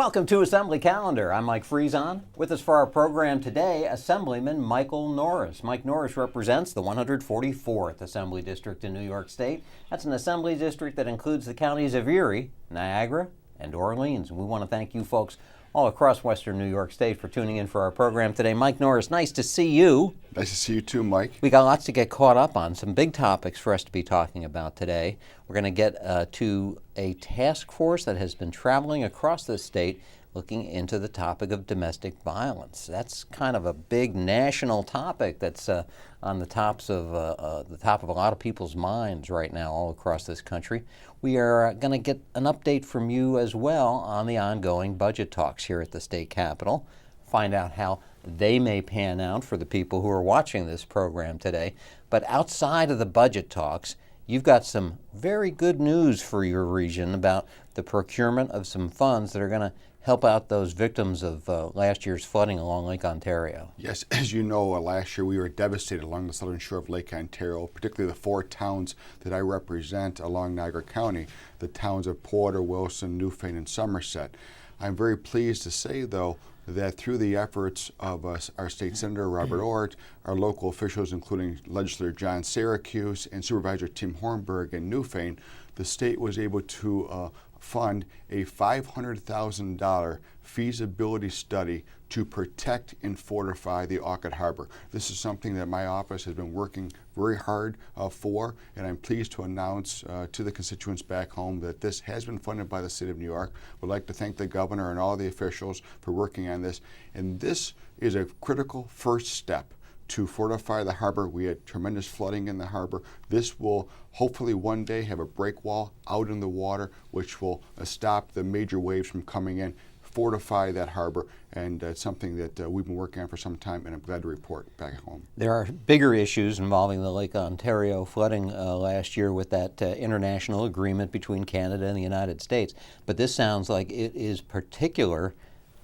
Welcome to Assembly Calendar. I'm Mike Friesen. With us for our program today, Assemblyman Michael Norris. Mike Norris represents the 144th Assembly District in New York State. That's an Assembly District that includes the counties of Erie, Niagara, and Orleans. And we want to thank you folks all across Western New York State for tuning in for our program today. Mike Norris, nice to see you. Nice to see you too, Mike. We got lots to get caught up on, some big topics for us to be talking about today. We're going to get to a task force that has been traveling across the state looking into the topic of domestic violence. That's kind of a big national topic that's on the top of a lot of people's minds right now all across this country. We are going to get an update from you as well on the ongoing budget talks here at the state capitol. Find out how they may pan out for the people who are watching this program today. But outside of the budget talks, you've got some very good news for your region about the procurement of some funds that are going to help out those victims of last year's flooding along Lake Ontario. Yes, as you know, last year we were devastated along the southern shore of Lake Ontario, particularly the four towns that I represent along Niagara County, the towns of Porter, Wilson, Newfane, and Somerset. I'm very pleased to say, though, that through the efforts of our state senator, Robert Ort, our local officials, including legislator John Syracuse and Supervisor Tim Hornberg in Newfane, the state was able to fund a $500,000 feasibility study to protect and fortify the Orchid Harbor. This is something that my office has been working very hard for, and I'm pleased to announce to the constituents back home that this has been funded by the State of New York. We'd like to thank the governor and all the officials for working on this, and this is a critical first step to fortify the harbor. We had tremendous flooding in the harbor. This will hopefully one day have a break wall out in the water, which will stop the major waves from coming in, fortify that harbor, and it's something that we've been working on for some time, and I'm glad to report back home. There are bigger issues involving the Lake Ontario flooding last year with that international agreement between Canada and the United States, but this sounds like it is particular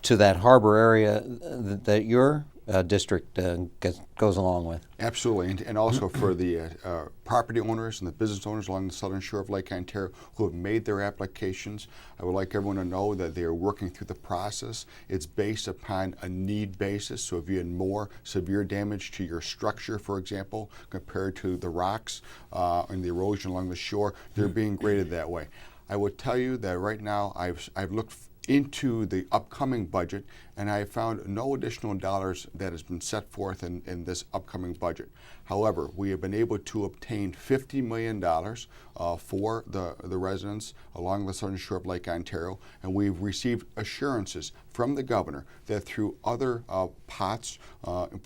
to that harbor area that your district goes along with. Absolutely, and also for the property owners and the business owners along the southern shore of Lake Ontario who have made their applications. I would like everyone to know that they are working through the process. It's based upon a need basis, so if you had more severe damage to your structure, for example, compared to the rocks and the erosion along the shore, they're being graded that way. I would tell you that right now I've looked into the upcoming budget, and I have found no additional dollars that has been set forth in this upcoming budget. However, we have been able to obtain $50 million for the residents along the southern shore of Lake Ontario, and we've received assurances from the governor that through other pots,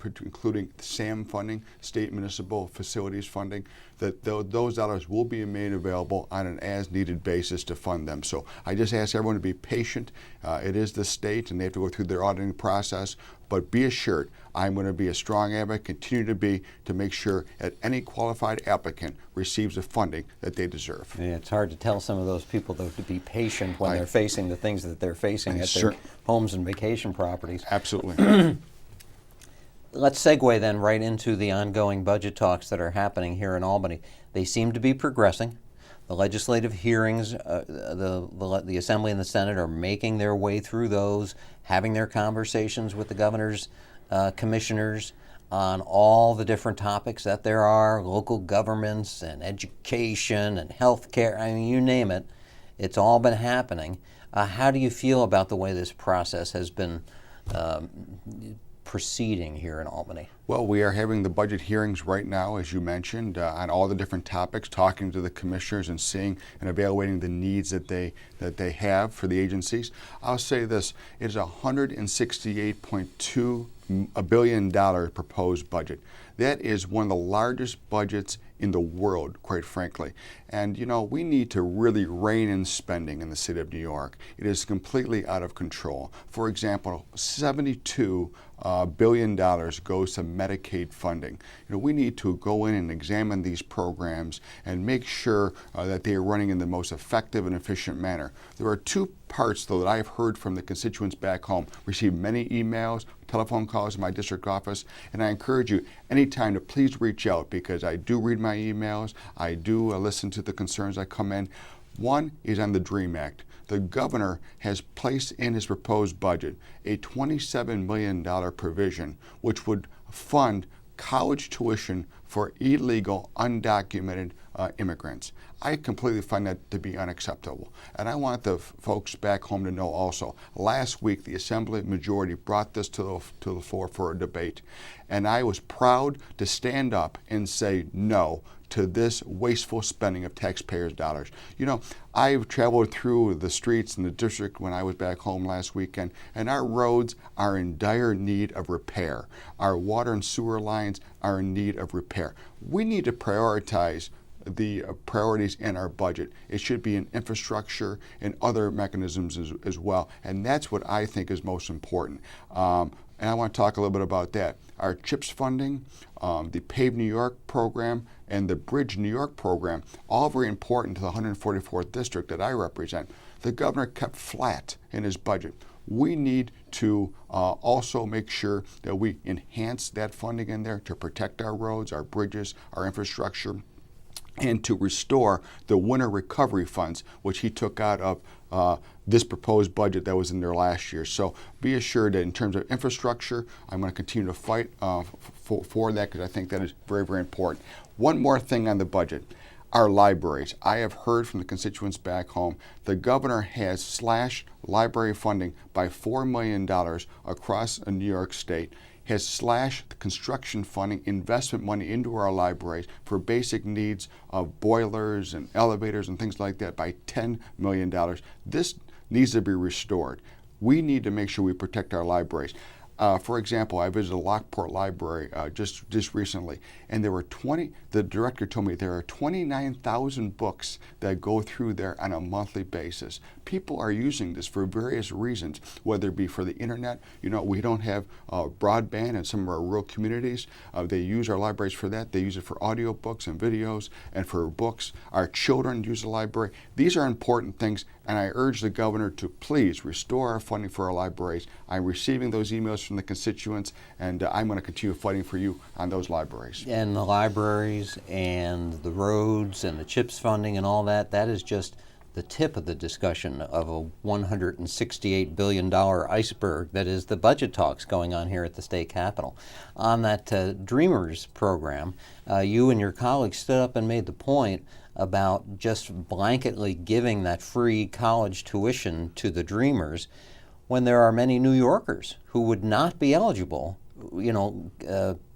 including SAM funding, state municipal facilities funding, that those dollars will be made available on an as-needed basis to fund them. So I just ask everyone to be patient. It is the state, and they have to go through their auditing process. But be assured, I'm going to be a strong advocate, continue to be, to make sure that any qualified applicant receives the funding that they deserve. Yeah, it's hard to tell some of those people, though, to be patient when they're facing the things that they're facing at their homes and vacation properties. Absolutely. Let's segue then right into the ongoing budget talks that are happening here in Albany. They seem to be progressing. The legislative hearings, the Assembly and the Senate are making their way through those, having their conversations with the governor's commissioners on all the different topics that there are, local governments and education and health care, I mean, you name it. It's all been happening. How do you feel about the way this process has been proceeding here in Albany? Well, we are having the budget hearings right now, as you mentioned, on all the different topics, talking to the commissioners and seeing and evaluating the needs that they have for the agencies. I'll say this, it is a $168.2 billion proposed budget. That is one of the largest budgets in the world, quite frankly. And you know, we need to really rein in spending in the city of New York. It is completely out of control. For example, $72 billion goes to Medicaid funding. You know, we need to go in and examine these programs and make sure that they are running in the most effective and efficient manner. There are two parts, though, that I've heard from the constituents back home. Received many emails, telephone calls in my district office, and I encourage you anytime to please reach out, because I do read my emails, I do listen to the concerns that come in. One is on the DREAM Act. the governor has placed in his proposed budget a $27 million provision which would fund college tuition for illegal, undocumented immigrants. I completely find that to be unacceptable. And I want the folks back home to know also, last week the Assembly majority brought this to the floor for a debate. And I was proud to stand up and say no to this wasteful spending of taxpayers' dollars. You know, I've traveled through the streets in the district when I was back home last weekend, and our roads are in dire need of repair. Our water and sewer lines are in need of repair. We need to prioritize the priorities in our budget. It should be in infrastructure and other mechanisms as well, and that's what I think is most important. And I want to talk a little bit about that. Our CHIPS funding, the Pave New York program, and the Bridge New York program, all very important to the 144th district that I represent. The governor kept flat in his budget. We need to also make sure that we enhance that funding in there to protect our roads, our bridges, our infrastructure, and to restore the winter recovery funds, which he took out of this proposed budget that was in there last year. So be assured that in terms of infrastructure, I'm going to continue to fight for that, because I think that is very, very important. One more thing on the budget. Our libraries. I have heard from the constituents back home, the governor has slashed library funding by $4 million across New York State, has slashed the construction funding, investment money into our libraries for basic needs of boilers and elevators and things like that by $10 million. This needs to be restored. We need to make sure we protect our libraries. For example, I visited Lockport Library just recently, and there were the director told me there are 29,000 books that go through there on a monthly basis. People are using this for various reasons, whether it be for the internet. You know, we don't have broadband in some of our rural communities. They use our libraries for that. They use it for audio books and videos and for books. Our children use the library. These are important things, and I urge the governor to please restore our funding for our libraries. I'm receiving those emails from the constituents, and I'm going to continue fighting for you on those libraries. And the libraries and the roads and the CHIPS funding and all that, that is just the tip of the discussion of a $168 billion iceberg that is the budget talks going on here at the state capitol. On that Dreamers program, you and your colleagues stood up and made the point about just blanketly giving that free college tuition to the Dreamers when there are many New Yorkers who would not be eligible,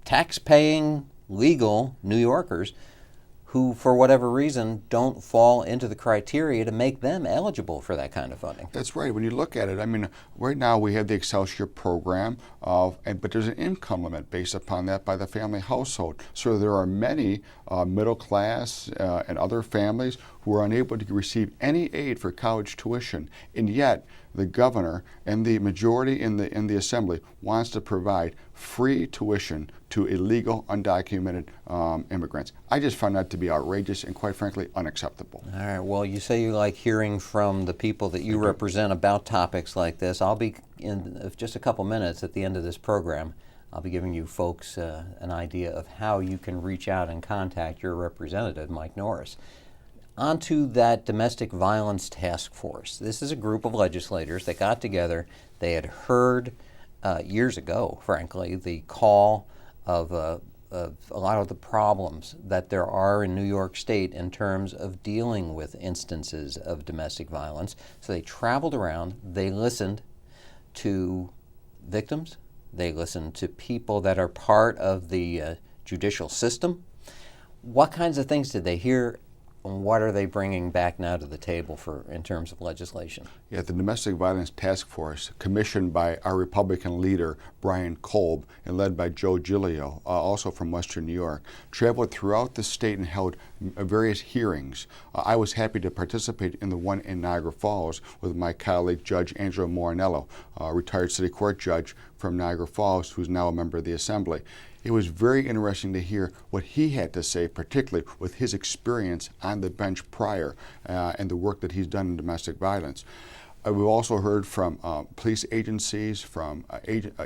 tax-paying, legal New Yorkers who, for whatever reason, don't fall into the criteria to make them eligible for that kind of funding. That's right. When you look at it, I mean, right now we have the Excelsior program, but there's an income limit based upon that by the family household. So there are many middle class and other families who are unable to receive any aid for college tuition, and yet the governor and the majority in the assembly wants to provide free tuition to illegal, undocumented immigrants. I just find that to be outrageous and, quite frankly, unacceptable. All right. Well, you say you like hearing from the people that you represent about topics like this. I'll be, in just a couple minutes at the end of this program, I'll be giving you folks an idea of how you can reach out and contact your representative, Mike Norris. Onto that domestic violence task force. This is a group of legislators that got together. They had heard years ago, frankly, the call of a lot of the problems that there are in New York State in terms of dealing with instances of domestic violence. So they traveled around, they listened to victims, they listened to people that are part of the judicial system. What kinds of things did they hear? What are they bringing back now to the table in terms of legislation? Yeah, the Domestic Violence Task Force, commissioned by our Republican leader, Brian Kolb, and led by Joe Giglio, also from Western New York, traveled throughout the state and held various hearings. I was happy to participate in the one in Niagara Falls with my colleague, Judge Angelo Morinello, a retired city court judge from Niagara Falls, who's now a member of the Assembly. It was very interesting to hear what he had to say, particularly with his experience on the bench prior and the work that he's done in domestic violence. We've also heard from police agencies, from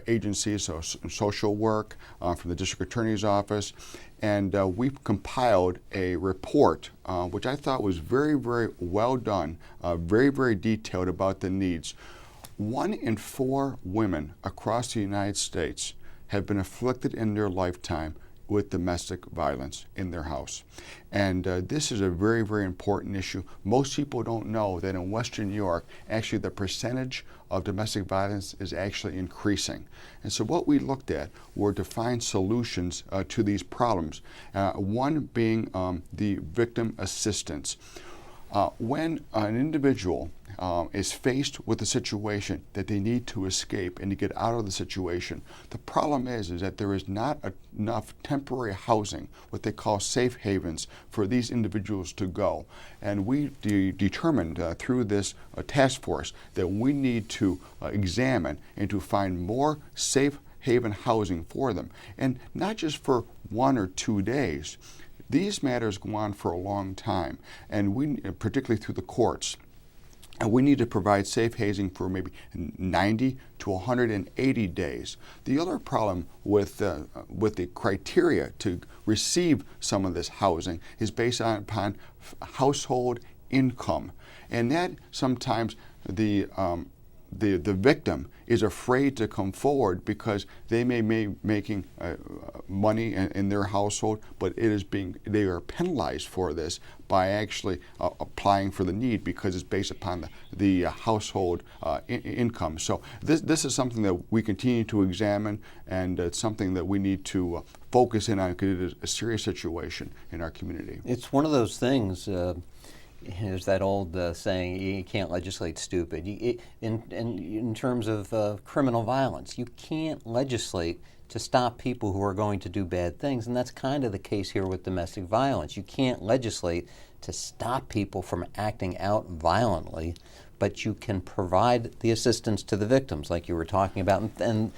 agencies of social work, from the district attorney's office, and we've compiled a report which I thought was very, very well done, very, very detailed about the needs. 1 in 4 women across the United States have been afflicted in their lifetime with domestic violence in their house. And this is a very, very important issue. Most people don't know that in Western New York, actually the percentage of domestic violence is actually increasing. And so what we looked at were to find solutions to these problems. One being the victim assistance. When an individual is faced with a situation that they need to escape and to get out of the situation, the problem is that there is not enough temporary housing, what they call safe havens, for these individuals to go. And we determined through this task force that we need to examine and to find more safe haven housing for them. And not just for 1 or 2 days. These matters go on for a long time, and we, particularly through the courts, and we need to provide safe hazing for maybe 90 to 180 days. The other problem with the criteria to receive some of this housing is based upon household income, and that sometimes the victim is afraid to come forward because they may be making money in their household, but they are penalized for this by actually applying for the need because it's based upon the household income. So this is something that we continue to examine, and it's something that we need to focus in on because it is a serious situation in our community. It's one of those things. There's that old saying, you can't legislate stupid. In terms of criminal violence, you can't legislate to stop people who are going to do bad things, and that's kind of the case here with domestic violence. You can't legislate to stop people from acting out violently, but you can provide the assistance to the victims, like you were talking about, and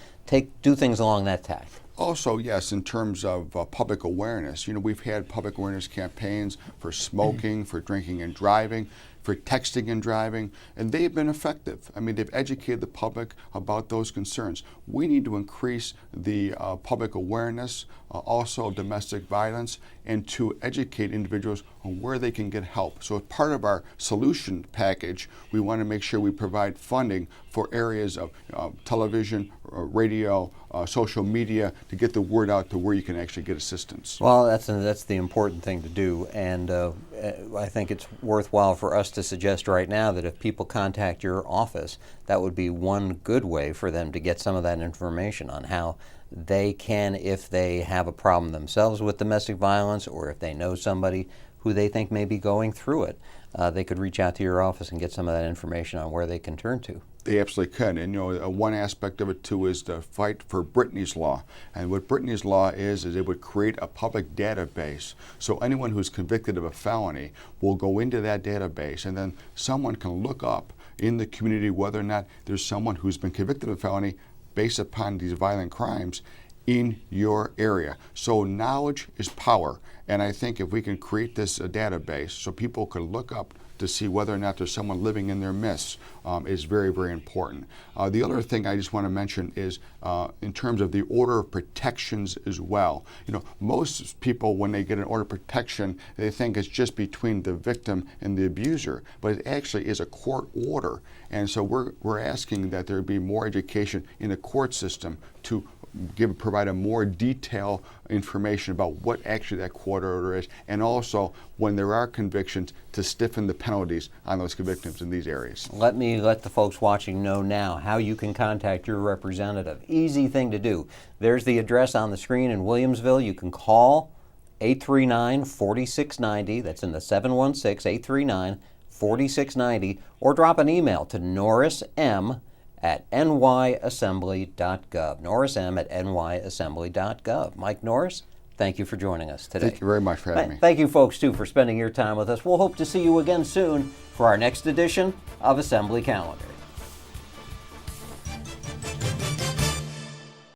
do things along that tack. Also, yes, in terms of public awareness, we've had public awareness campaigns for smoking, for drinking and driving, for texting and driving, and they've been effective. I mean, they've educated the public about those concerns. We need to increase the public awareness, also of domestic violence, and to educate individuals on where they can get help. So as part of our solution package, we want to make sure we provide funding for areas of television, radio, social media, to get the word out to where you can actually get assistance. Well, that's the important thing to do, and I think it's worthwhile for us to suggest right now that if people contact your office, that would be one good way for them to get some of that information on how they can, if they have a problem themselves with domestic violence, or if they know somebody who they think may be going through it, they could reach out to your office and get some of that information on where they can turn to. They absolutely can. And one aspect of it too is the fight for Brittanys Law. And what Brittanys Law is it would create a public database. So anyone who's convicted of a felony will go into that database, and then someone can look up in the community whether or not there's someone who's been convicted of a felony based upon these violent crimes in your area. So knowledge is power. And I think if we can create this database so people can look up to see whether or not there's someone living in their midst is very, very important. The other thing I just want to mention is in terms of the order of protections as well. Most people, when they get an order of protection, they think it's just between the victim and the abuser, but it actually is a court order. And so we're asking that there be more education in the court system to provide a more detailed information about what actually that court order is, and also when there are convictions to stiffen the penalties on those convictions in these areas. Let me let the folks watching know now how you can contact your representative. Easy thing to do. There's the address on the screen in Williamsville. You can call 839-4690. That's in the 716-839-4690, or drop an email to norrism@nyassembly.gov. norrism@nyassembly.gov. Mike Norris, thank you for joining us today. Thank you very much for having me. Thank you, folks, too, for spending your time with us. We'll hope to see you again soon for our next edition of Assembly Calendar.